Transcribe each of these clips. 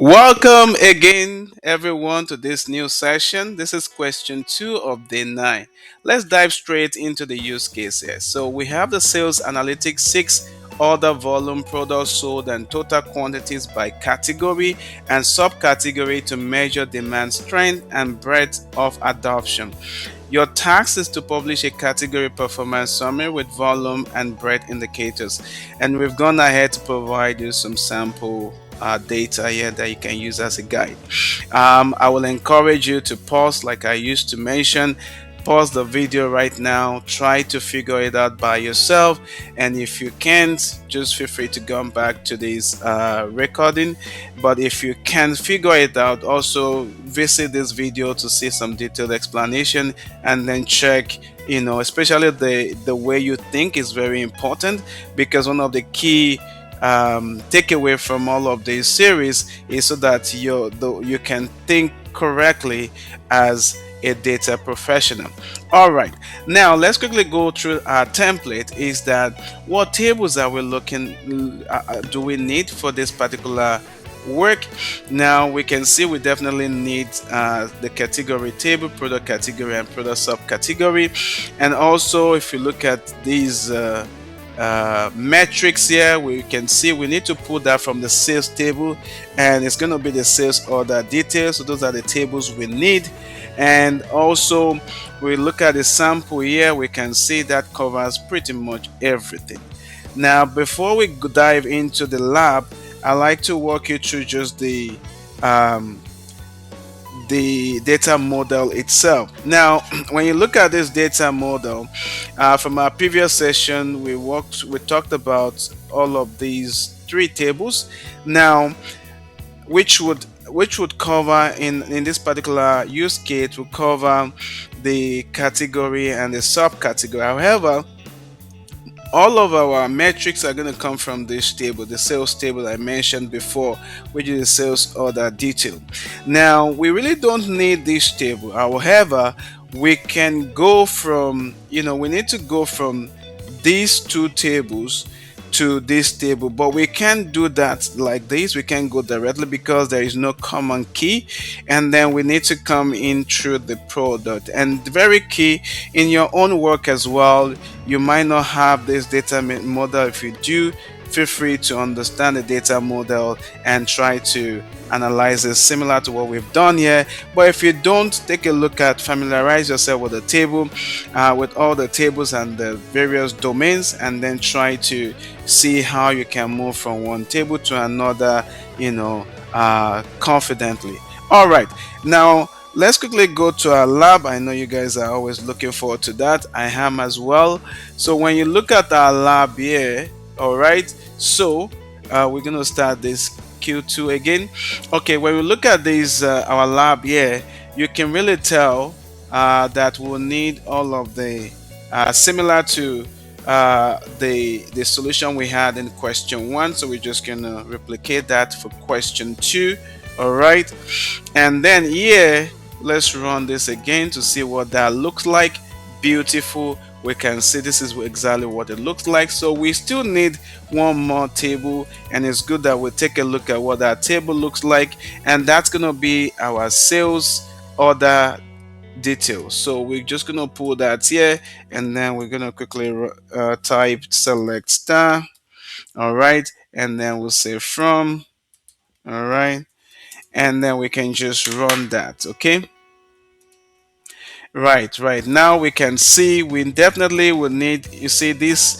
Welcome again, everyone, to this new session. This is question 2 of day 9. Let's dive straight into the use case here. So, we have the sales analytics 6 order volume, products sold, and total quantities by category and subcategory to measure demand strength and breadth of adoption. Your task is to publish a category performance summary with volume and breadth indicators. And we've gone ahead to provide you some sample data here that you can use as a guide. I will encourage you to pause, like I used to mention. Pause the video right now, try to figure it out by yourself, and if you can't, just feel free to come back to this recording. But if you can figure it out, also visit this video to see some detailed explanation, and then check, especially the way you think is very important, because one of the key takeaway from all of these series is so that you can think correctly as a data professional. All right, now let's quickly go through our template. Is that what tables are we looking do we need for this particular work? Now we can see we definitely need the category table, product category, and product subcategory. And also, if you look at these metrics here, we can see we need to pull that from the sales table, and it's going to be the sales order details. So those are the tables we need. And also, we look at the sample here, we can see that covers pretty much everything. Now, before we dive into the lab, I like to walk you through just the data model itself. Now, when you look at this data model, from our previous session, we talked about all of these three tables. Now, which would cover in this particular use case would cover the category and the subcategory. However, all of our metrics are going to come from this table, the sales table I mentioned before, which is the sales order detail. Now, we really don't need this table. However, we can go from, we need to go from these two tables to this table, but we can't do that like this. We can't go directly because there is no common key, and then we need to come in through the product. And very key in your own work as well, you might not have this data model. If you do, feel free to understand the data model and try to analyze it similar to what we've done here. But if you don't, take a look at, familiarize yourself with the table, with all the tables and the various domains, and then try to see how you can move from one table to another, confidently. All right, now let's quickly go to our lab. I know you guys are always looking forward to that. I am as well. So when you look at our lab here, all right, so we're gonna start this Q2 again. Okay, when we look at this our lab here, you can really tell that we'll need all of the similar to the solution we had in question 1. So we're just gonna replicate that for question 2. All right, and then here let's run this again to see what that looks like. Beautiful. We can see this is exactly what it looks like. So we still need one more table, and it's good that we take a look at what that table looks like, and that's going to be our sales order details. So we're just going to pull that here, and then we're going to quickly type select star. All right, and then we'll say from. All right, and then we can just run that. Okay. Right. Now we can see we definitely will need, you see this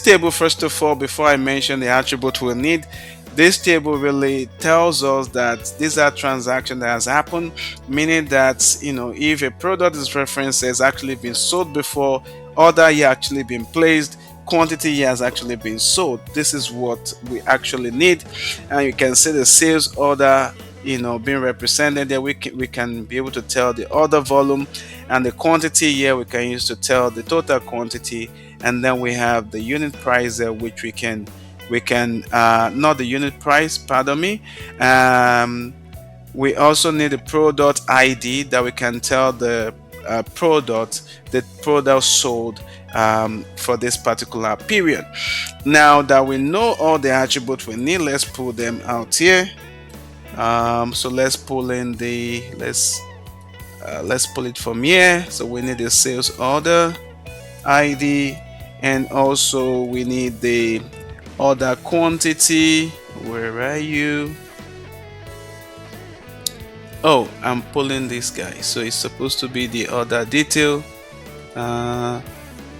table, first of all, before I mention the attribute we'll need. This table really tells us that these are transactions that has happened, meaning that, if a product is referenced has actually been sold before, order here actually been placed, quantity here has actually been sold. This is what we actually need. And you can see the sales order being represented there. We can be able to tell the order volume, and the quantity here we can use to tell the total quantity. And then we have the unit price there, which we can not the unit price, pardon me. We also need a product ID that we can tell the product sold for this particular period. Now that we know all the attributes we need, let's pull them out here. So let's pull in the let's pull it from here. So we need the sales order ID, and also we need the order quantity. Where are you? Oh, I'm pulling this guy, so it's supposed to be the order detail. uh,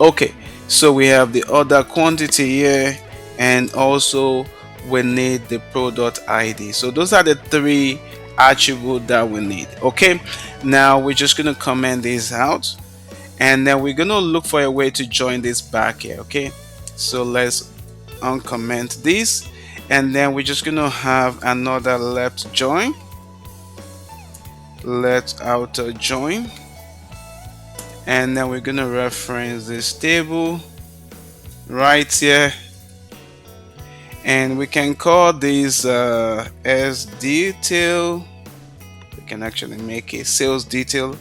okay, so we have the order quantity here, and also we need the product ID. So those are the three attributes that we need. Okay, now we're just going to comment this out, and then we're going to look for a way to join this back here. Okay, so let's uncomment this, and then we're just going to have another left join, let outer join, and then we're going to reference this table right here, and we can call this as detail. We can actually make a sales detail.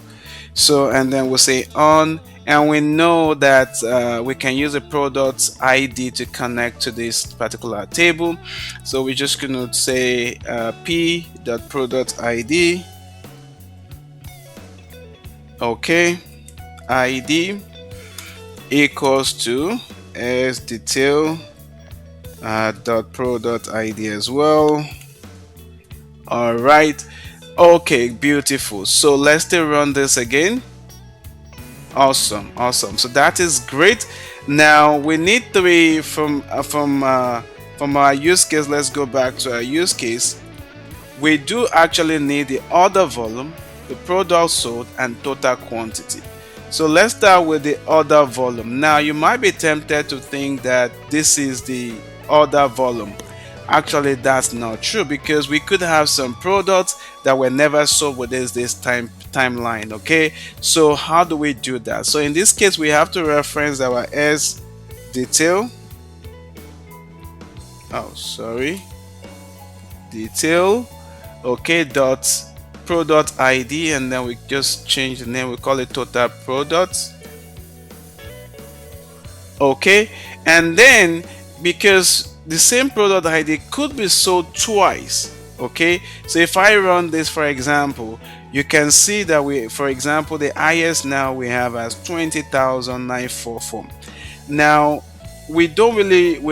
So, and then we'll say on, and we know that we can use a product ID to connect to this particular table. So we're just going to say p.product ID. Okay, ID equals to as detail dot product ID as well. All right. Okay, beautiful. So let's still run this again. Awesome, awesome. So that is great. Now we need three from our use case. Let's go back to our use case. We do actually need the order volume, the product sold, and total quantity. So let's start with the order volume. Now you might be tempted to think that this is the order volume. Actually, that's not true, because we could have some products that were never sold within this timeline. Okay, so how do we do that? So in this case, we have to reference our S detail. Oh, sorry, detail. Okay, dot product ID, and then we just change the name. We call it total product. Okay, and then because the same product ID could be sold twice. Okay, so if I run this, for example, you can see that we, for example, the highest now we have as 20,944. Now we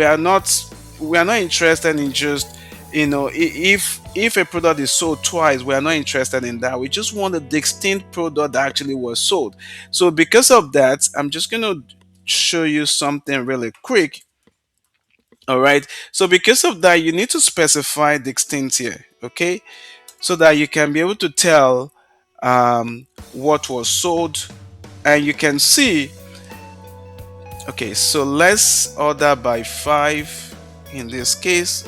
are not interested in just, if a product is sold twice, we are not interested in that. We just want a distinct product that actually was sold. So because of that, I'm just going to show you something really quick. All right, so because of that, you need to specify distinct here. Okay, so that you can be able to tell what was sold, and you can see. Okay, so let's order by 5 in this case,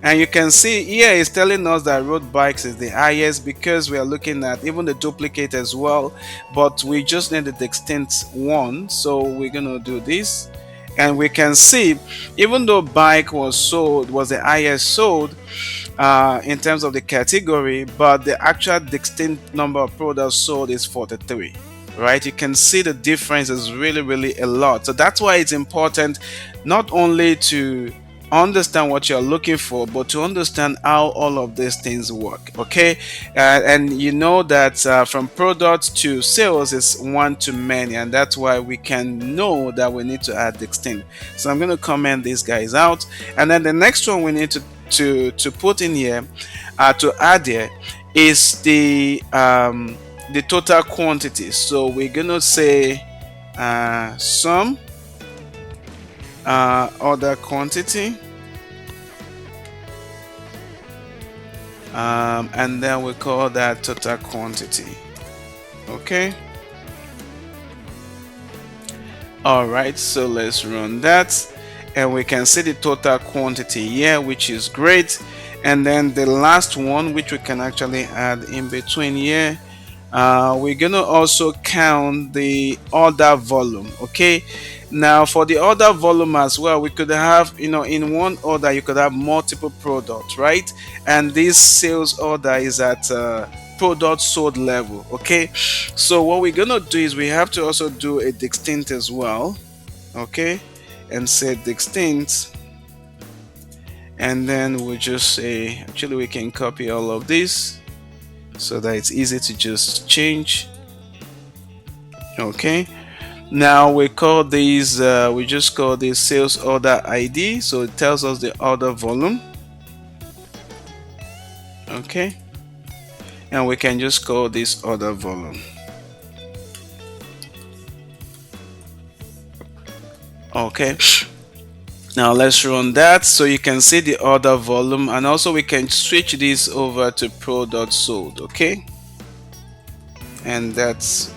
and you can see here it's telling us that road bikes is the highest, because we are looking at even the duplicate as well, but we just need the distinct one. So we're gonna do this, and we can see even though bike was the highest sold in terms of the category, but the actual distinct number of products sold is 43. Right, you can see the difference is really a lot. So that's why it's important not only to understand what you're looking for, but to understand how all of these things work. Okay, and you know that from product to sales is one to many, and that's why we can know that we need to add distinct. So I'm going to comment these guys out, and then the next one we need to put in here, to add here, is the total quantity. So we're gonna say sum order quantity, and then we call that total quantity. Okay, all right, so let's run that, and we can see the total quantity here, which is great. And then the last one, which we can actually add in between here, we're gonna also count the order volume. Okay, now for the order volume as well, we could have, in one order you could have multiple products, right? And this sales order is at product sold level. Okay, so what we're gonna do is we have to also do a distinct as well. Okay, and say distinct, and then we'll just say, actually we can copy all of this so that it's easy to just change. Okay, now we call these we just call this sales order ID, so it tells us the order volume. Okay, and we can just call this order volume. Okay, now let's run that so you can see the order volume, and also we can switch this over to pro.sold. Okay, and that's,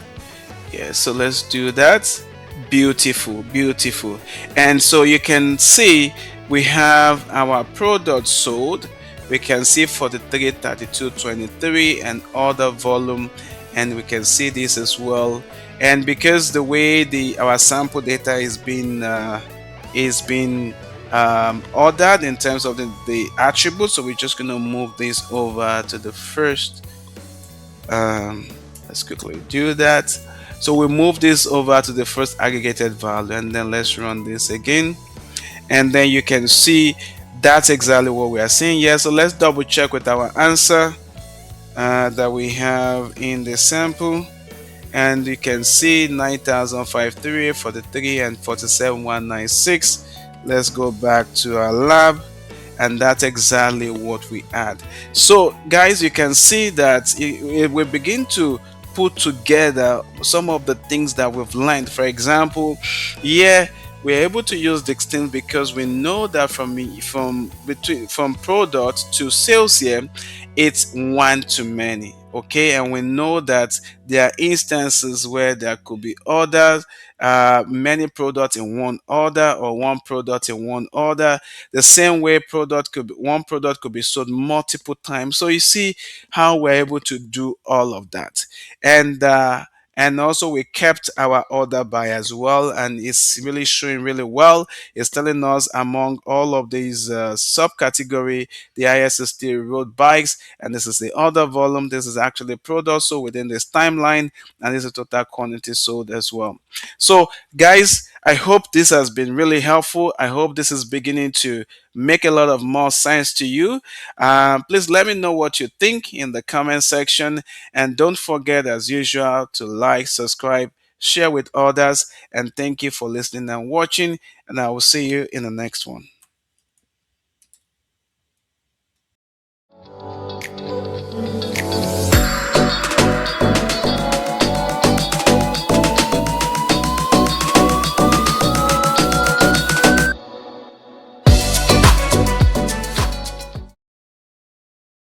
yeah, so let's do that. Beautiful, beautiful. And so you can see we have our product sold. We can see 43, 32, 23 and order volume, and we can see this as well. And because the way the our sample data is being ordered in terms of the attributes, so we're just going to move this over to the first. um, let's quickly do that. So we move this over to the first aggregated value, and then let's run this again, and then you can see that's exactly what we are seeing here. So let's double check with our answer that we have in the sample, and you can see 9,503 for the 3 and 47,196. Let's go back to our lab, and that's exactly what we add. So guys, you can see that we begin to put together some of the things that we've learned. For example, here we're able to use distinct because we know that from product to sales here, it's one to many. Okay, and we know that there are instances where there could be orders, many products in one order, or one product in one order. The same way one product could be sold multiple times. So you see how we're able to do all of that. And also we kept our order by as well, and it's really showing really well. It's telling us among all of these subcategory, the highest is still road bikes, and this is the order volume. This is actually product sold within this timeline, and this is total quantity sold as well. So guys, I hope this has been really helpful. I hope this is beginning to make a lot of more sense to you. Please let me know what you think in the comment section, and don't forget, as usual, to like, subscribe, share with others, and thank you for listening and watching, and I will see you in the next one.